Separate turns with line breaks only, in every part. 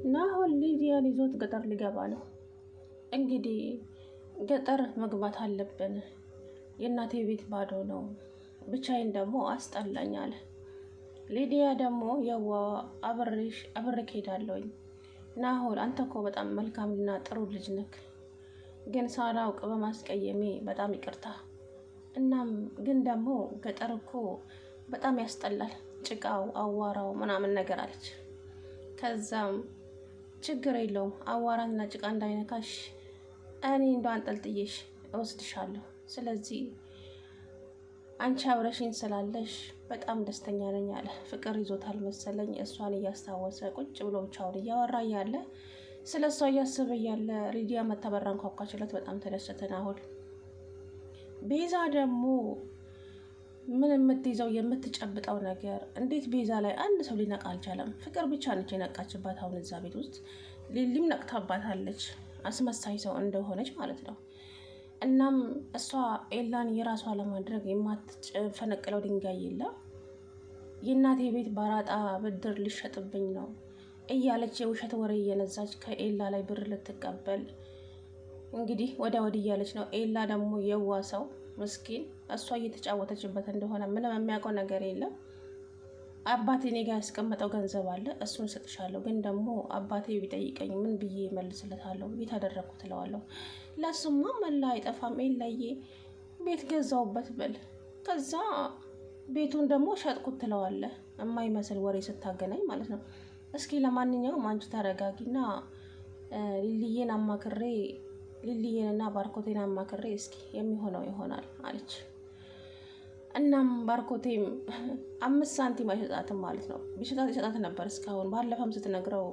ናሆል ሊዲያን ይዞት ገጠር ሊገባ ነው። እንግዲህ ገጠር መግባት አለብን፣ የእናቴ ቤት ባዶ ነው፣ ብቻዬን ደግሞ አስጠላኝ አለ። ሊዲያ ደግሞ የዋ አብሬክ ሄዳለሁኝ። ናሆል አንተ እኮ በጣም መልካምና ጥሩ ልጅ ነክ፣ ግን ሳላውቅ በማስቀየሜ በጣም ይቅርታ። እናም ግን ደግሞ ገጠር እኮ በጣም ያስጠላል፣ ጭቃው አዋራው ምናምን ነገር አለች። ከዛም ችግር የለውም አዋራና ጭቃ እንዳይነካሽ እኔ እንደው አንጠልጥዬሽ እወስድሻለሁ። ስለዚህ አንቺ አብረሽኝ ስላለሽ በጣም ደስተኛ ነኝ አለ። ፍቅር ይዞታል መሰለኝ። እሷን እያስታወሰ ቁጭ ብሎ ብቻውን እያወራ እያለ ስለ እሷ እያሰበ እያለ ሊዲያ መታ በሯን ኳኳችለት። በጣም ተደሰተ ናሆል። ቤዛ ደግሞ ምን የምትይዘው የምትጨብጠው ነገር እንዴት ቤዛ ላይ አንድ ሰው ሊነቃ አልቻለም? ፍቅር ብቻ ነች የነቃችባት። አሁን እዛ ቤት ውስጥ ሊሊም ነቅታባታለች፣ አስመሳይ ሰው እንደሆነች ማለት ነው። እናም እሷ ኤላን የራሷ ለማድረግ የማትፈነቅለው ድንጋይ የለም። የእናቴ ቤት ባራጣ ብድር ሊሸጥብኝ ነው እያለች የውሸት ወሬ እየነዛች ከኤላ ላይ ብር ልትቀበል እንግዲህ ወዲያ ወዲህ እያለች ነው። ኤላ ደግሞ የዋ ሰው ምስኪን፣ እሷ እየተጫወተችበት እንደሆነ ምንም የሚያውቀው ነገር የለም። አባቴ እኔ ጋር ያስቀመጠው ገንዘብ አለ፣ እሱን ሰጥሻለሁ፣ ግን ደግሞ አባቴ ቢጠይቀኝ ምን ብዬ መልስለታለሁ? ቤት አደረግኩት እለዋለሁ። ለሱማ መላ አይጠፋም። ኤላዬ ቤት ገዛውበት በል፣ ከዛ ቤቱን ደግሞ ሸጥኩት ትለዋለህ። የማይመስል ወሬ ስታገናኝ ማለት ነው። እስኪ ለማንኛውም አንቺ ተረጋጊና ሊሊዬንና ባርኮቴን አማክሬ እስኪ የሚሆነው ይሆናል አለች። እናም ባርኮቴም 5 ሳንቲም አይሰጣትም ማለት ነው። ቢሰጣት ይሰጣት ነበር እስካሁን። ባለፈም ስትነግረው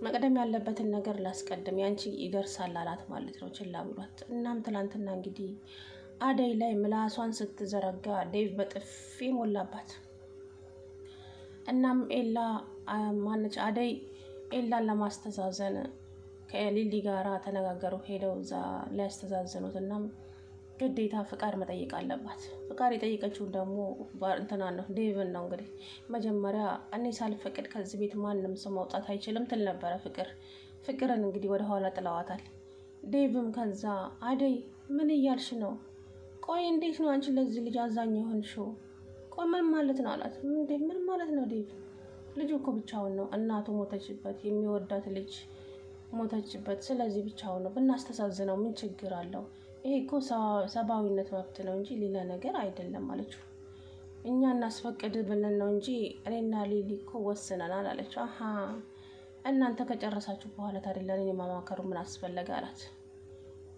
መቅደም ያለበትን ነገር ላስቀድም፣ ያንቺ ይደርሳል አላት ማለት ነው። ችላ ብሏት። እናም ትላንትና እንግዲህ አደይ ላይ ምላሷን ስትዘረጋ ዴቭ በጥፊ ሞላባት። እናም አደይ ኤላን ለማስተዛዘን ከሊሊ ጋራ ተነጋገሩ። ሄደው እዛ ሊያስተዛዝኑት። እናም ግዴታ ፍቃድ መጠየቅ አለባት። ፍቃድ የጠየቀችው ደግሞ እንትና ነው፣ ዴቭን ነው። እንግዲህ መጀመሪያ እኔ ሳልፈቅድ ከዚህ ቤት ማንም ሰው መውጣት አይችልም ትል ነበረ ፍቅርን እንግዲህ ወደኋላ ጥለዋታል። ዴቭም ከዛ አደይ ምን እያልሽ ነው? ቆይ እንዴት ነው አንቺ ለዚህ ልጅ አዛኝ የሆንሽው? ቆይ ምን ማለት ነው አላት። ምን ማለት ነው ዴቭ? ልጁ እኮ ብቻውን ነው፣ እናቱ ሞተችበት፣ የሚወዳት ልጅ ሞተችበት። ስለዚህ ብቻውን ነው፣ ብናስተሳዝነው ምን ችግር አለው? ይሄ እኮ ሰብአዊነት መብት ነው እንጂ ሌላ ነገር አይደለም አለችው። እኛ እናስፈቅድ ብለን ነው እንጂ እኔና ሊሊ እኮ ወስነናል አለችው። አሀ እናንተ ከጨረሳችሁ በኋላ ታዲያ ለእኔ ማማከሩ ምን አስፈለገ አላት።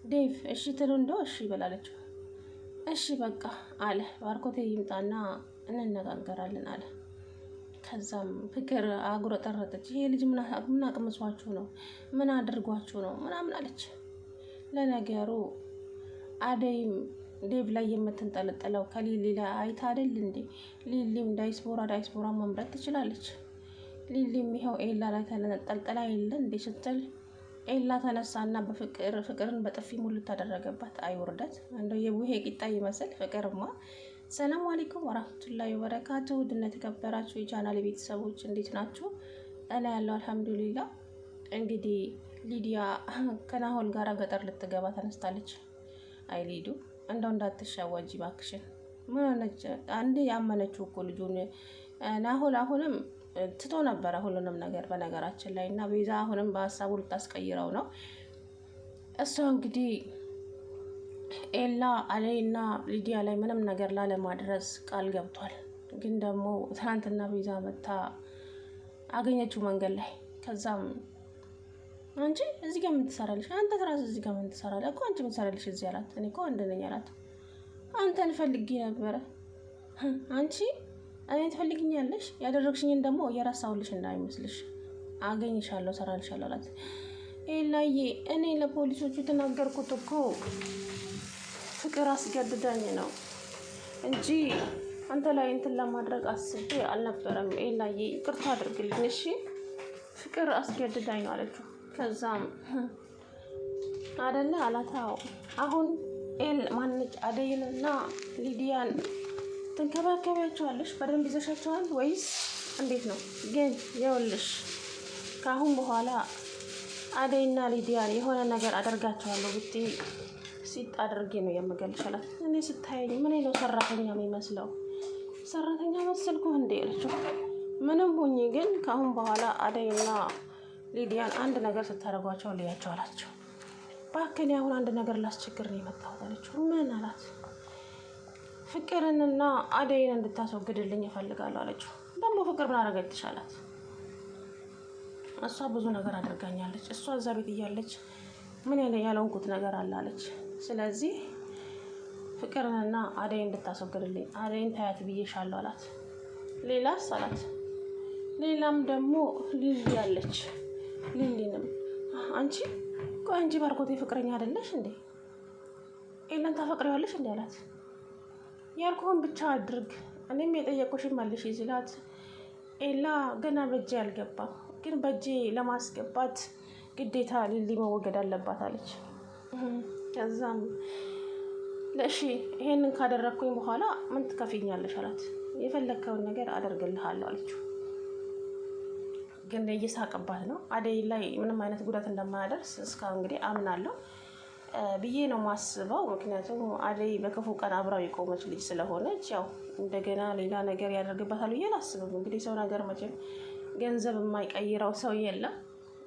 ዴቭ እሺ ትሉ እንደው እሺ ይበላለችው። እሺ በቃ አለ። ባርኮቴ ይምጣና እንነጋገራለን አለ። ከዛም ፍቅር አጉረጠረጠች። ይሄ ልጅ ምን አቅምሷችሁ ነው? ምን አድርጓችሁ ነው ምናምን አለች። ለነገሩ አደይም ዴቭ ላይ የምትንጠለጠለው ከሊሊ ላይ አይታ አይደል እንዴ? ሊሊም ዳይስፖራ መምረጥ ትችላለች። ሊሊም ይኸው ኤላ ላይ ተንጠልጥላ የለ እንዴ ስትል ኤላ ተነሳና ፍቅርን በጥፊ ሙሉ ታደረገባት። አይ ውርደት! እንደው የቡሄ ቂጣ ይመስል ፍቅርማ። ሰላም አለይኩም ወራህመቱላሂ ወበረካቱ። ውድና የተከበራችሁ የቻናል ቤተሰቦች እንዴት ናችሁ? እኔ ያለው አልሐምዱሊላህ። እንግዲህ ሊዲያ ከናሆል ጋር ገጠር ልትገባ ተነስታለች። አይ ሊዱ እንደው እንዳትሻወጂ ባክሽን። ምን ሆነች? አንዴ ያመነችው እኮ ልጁን ናሆል አሁንም ትቶ ነበረ ሁሉንም ነገር በነገራችን ላይ። እና ቤዛ አሁንም በሀሳቡ ልታስቀይረው ነው። እሷ እንግዲህ ኤላ አደይና ሊዲያ ላይ ምንም ነገር ላለማድረስ ቃል ገብቷል። ግን ደግሞ ትናንትና ቤዛ መታ አገኘችው መንገድ ላይ። ከዛም አንቺ እዚህ ጋር ምን ትሰራለሽ? አንተ ትራስ እዚህ ጋር ምን ትሰራለህ? እኮ አንቺ ምን ትሰራለሽ እዚህ አላት። እኔ እኮ ወንድ ነኝ አላት። አንተን ፈልጌ ነበረ። አንቺ እኔን ትፈልጊኛለሽ? ያደረግሽኝን ደግሞ የረሳሁልሽ እንዳይመስልሽ፣ አገኝሻለሁ፣ ሰራልሻለሁ አላት። ኤላዬ እኔ ለፖሊሶቹ የተናገርኩት እኮ ፍቅር አስገድዳኝ ነው እንጂ አንተ ላይ እንትን ለማድረግ አስቤ አልነበረም። ኤላዬ ይቅርታ አድርግልኝ እሺ፣ ፍቅር አስገድዳኝ ነው አለችው። ከዛም አደለ አላታው አሁን ማነች አደይንና ሊዲያን ትንከባከቢያቸዋለሽ? በደንብ ይዘሻቸዋል ወይስ እንዴት ነው? ግን ይኸውልሽ ከአሁን በኋላ አደይና ሊዲያን የሆነ ነገር አደርጋቸዋለሁ ብትይ ሲጥ አድርጌ ነው የምገልሽላት። እኔ ስታየኝ ምን ነው ሰራተኛ የሚመስለው? ሰራተኛ መሰልኩ እንዴ አለችው። ምንም ሁኚ ግን ከአሁን በኋላ አደይና ሊዲያን አንድ ነገር ስታደርጓቸው ልያቸው አላቸው። ባክን አሁን አንድ ነገር ላስቸግር ነው የመጣሁት አለችው። ምን አላት? ፍቅርንና አደይን እንድታስወግድልኝ እፈልጋለሁ አለችው። ደግሞ ፍቅር ምን አደረገች አላት። እሷ ብዙ ነገር አድርጋኛለች። እሷ እዛ ቤት እያለች ምን ያለውንኩት ነገር አለ አለች። ስለዚህ ፍቅርንና አደይን እንድታስወግድልኝ አደይን ታያት ብዬሻለሁ አላት። ሌላስ አላት። ሌላም ደግሞ ሊሊ ያለች ሊሊንም አንቺ ቆይ አንቺ ባርኮቴ ፍቅረኛ አይደለሽ እንዴ? ኤላን ታፈቅሪዋለሽ እንዴ አላት። ያልኩህን ብቻ አድርግ እኔም የጠየቁሽን መልሽ ይዝላት። ኤላ ገና በእጄ አልገባም፣ ግን በእጄ ለማስገባት ግዴታ ሊሊ መወገድ አለባት አለች። ከዛም ለእሺ ይሄንን ካደረግኩኝ በኋላ ምን ትከፍኛለሽ አላት። የፈለግከውን ነገር አደርግልሃለሁ አለችው። ግን እየሳቀባት ነው። አደይ ላይ ምንም አይነት ጉዳት እንደማያደርስ እስካሁን እንግዲህ አምናለሁ ብዬ ነው ማስበው። ምክንያቱም አደይ በክፉ ቀን አብራው የቆመች ልጅ ስለሆነች ያው እንደገና ሌላ ነገር ያደርግባታል ብዬ አላስብም። እንግዲህ ሰው ነገር መቼም ገንዘብ የማይቀይረው ሰው የለም።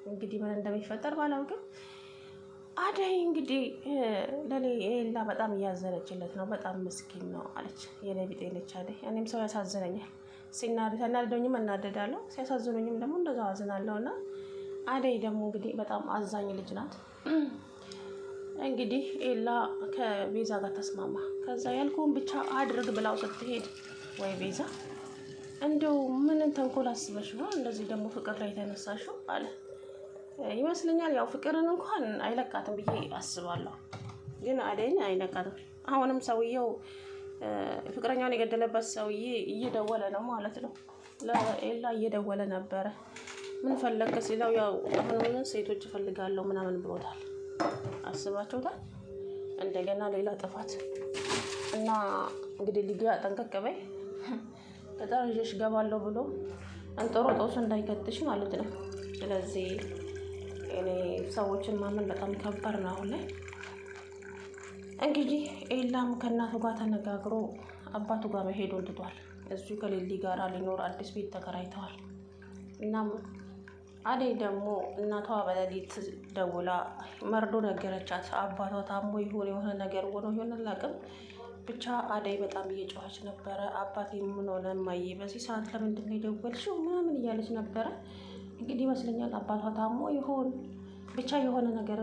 እንግዲህ ምን እንደሚፈጠር ባላውቅም አደይ እንግዲህ ለኔ ኤላ በጣም እያዘነችለት ነው። በጣም ምስኪን ነው አለች። የኔ ቢጤ ነች አደይ። እኔም ሰው ያሳዝነኛል። ሲናደደኝም እናደዳለሁ፣ ሲያሳዝኑኝም ደግሞ እንደዛው አዝናለሁ። እና አደይ ደግሞ እንግዲህ በጣም አዛኝ ልጅ ናት። እንግዲህ ኤላ ከቤዛ ጋር ተስማማ። ከዛ ያልኩህን ብቻ አድርግ ብላው ስትሄድ ወይ ቤዛ እንደው ምንን ተንኮል አስበሽ ነው እንደዚህ ደግሞ ፍቅር ላይ ተነሳሽው አለ ይመስለኛል። ያው ፍቅርን እንኳን አይለቃትም ብዬ አስባለሁ፣ ግን አደይን አይለቃትም። አሁንም ሰውየው ፍቅረኛውን የገደለበት ሰውዬ እየደወለ ነው ማለት ነው። ለኤላ እየደወለ ነበረ። ምን ፈለግ ሲለው ያው አሁንም ሴቶች እፈልጋለሁ ምናምን ብሎታል። አስባችሁታል? እንደገና ሌላ ጥፋት እና እንግዲህ ሊዲያ ጠንቀቅ በይ ከዛሬ ይዤሽ እገባለሁ ብሎ እንጦሮጦስ እንዳይከትሽ ማለት ነው። ስለዚህ እኔ ሰዎችን ማመን በጣም ከባድ ነው አሁን ላይ። እንግዲህ ኤላም ከእናቱ ጋር ተነጋግሮ አባቱ ጋር መሄዱን ትቷል። እዚሁ ከሊሊ ጋር ሊኖር አዲስ ቤት ተከራይተዋል። እናም አደይ ደግሞ እናቷ በሌሊት ደውላ መርዶ ነገረቻት። አባቷ ታሞ ይሁን የሆነ ነገር ሆኖ ይሆን አላውቅም፣ ብቻ አደይ በጣም እየጮኸች ነበረ። አባቴ ምን ሆነ እማዬ፣ በዚህ ሰዓት ለምንድን ነው የደወልሽው ምናምን እያለች ነበረ። እንግዲህ ይመስለኛል አባቷ ታሞ ይሆን ብቻ የሆነ ነገር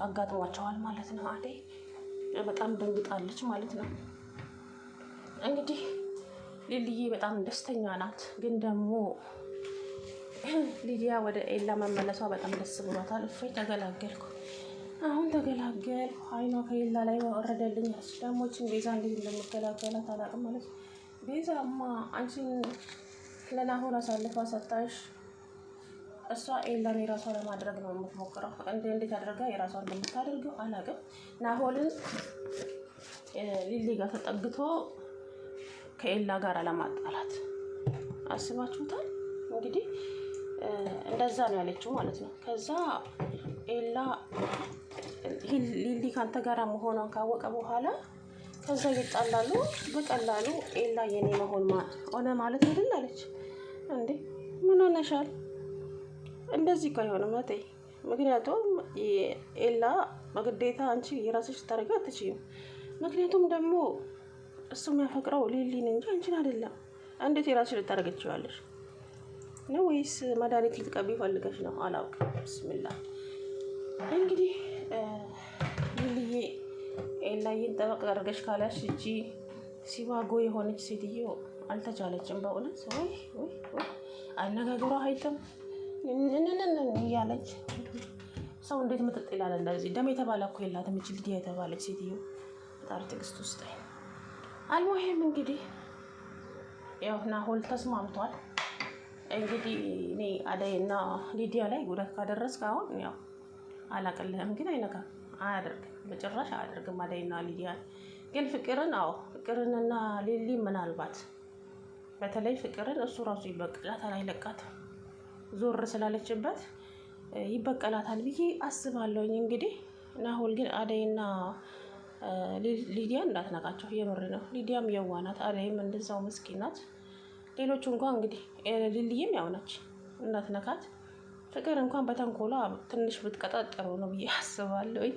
አጋጥሟቸዋል ማለት ነው። አደይ በጣም ደንግጣለች ማለት ነው። እንግዲህ ሊሊዬ በጣም ደስተኛ ናት፣ ግን ደግሞ ሊዲያ ወደ ኤላ መመለሷ በጣም ደስ ብሏታል። እፎይ ተገላገልኩ፣ አሁን ተገላገልኩ፣ አይኗ ከኤላ ላይ ወረደልኝ። ደሞችን ቤዛ እንዴት እንደምገላገላት አላውቅም ማለት ነው። ቤዛማ አንቺን ለናሆን አሳልፋ ሰጣሽ። እሷ ኤላን የራሷ ለማድረግ ነው የምትሞክረው። እንዴት አድርጋ የራሷ እንደምታደርገው አላውቅም። ናሆልን ሊሊ ጋር ተጠግቶ ከኤላ ጋር ለማጣላት አስባችሁታል? እንግዲህ እንደዛ ነው ያለችው ማለት ነው። ከዛ ኤላ ሊሊ ካንተ ጋር መሆኗን ካወቀ በኋላ ከዛ ይጣላሉ። በቀላሉ ኤላ የኔ መሆን ሆነ ማለት አይደል አለች። እንዴ ምን ሆነሻል? እንደዚህ እኮ አይሆንም እቴ። ምክንያቱም ኤላ በግዴታ አንቺ የራስሽ ልታደርጊ አትችይም። ምክንያቱም ደግሞ እሱ የሚያፈቅረው ሊሊን እንጂ አንቺን አይደለም። እንዴት የራስሽ ልታደርጊ ትችያለሽ? ነው ወይስ መድኃኒት ልትቀቢ ፈልገሽ ነው? አላውቅም። ብስሚላ እንግዲህ ሊሊዬ ኤላዬን ጠበቅ አድርገሽ ካላሽ እጂ ሲባጎ የሆነች ሴትዮ አልተቻለችም በእውነት። ወይ አነጋገሯ አይተም እያለች ሰው እንዴት ምጥጥ ይላል? እንደዚህ ደም የተባለ እኮ የላትም እች ሊዲያ የተባለች ሴትዮ። በጣም ትዕግስት ውስጥ አልሞሄም። እንግዲህ ያው ናሆል ተስማምቷል። እንግዲህ እኔ አደይና ሊዲያ ላይ ጉዳት ካደረስክ አሁን ያው አላቅልህም፣ ግን አይነካም፣ አያደርግም፣ በጭራሽ አያደርግም። አደይና ሊዲያ ግን ፍቅርን ፍቅርንና ሊሊ ምናልባት በተለይ ፍቅርን እሱ ራሱ ይበቅላታል፣ አይለቃትም። ዞር ስላለችበት ይበቀላታል ብዬ አስባለሁኝ። እንግዲህ ናሆል ግን አደይና ሊዲያ እንዳትነቃቸው፣ የምር ነው። ሊዲያም የዋናት፣ አደይም እንደዛው ምስኪን ናት። ሌሎቹ እንኳን እንግዲህ ሊልይም ያው ነች፣ እንዳትነካት። ፍቅር እንኳን በተንኮሏ ትንሽ ብትቀጣጠሩ ነው ብዬ አስባለሁኝ።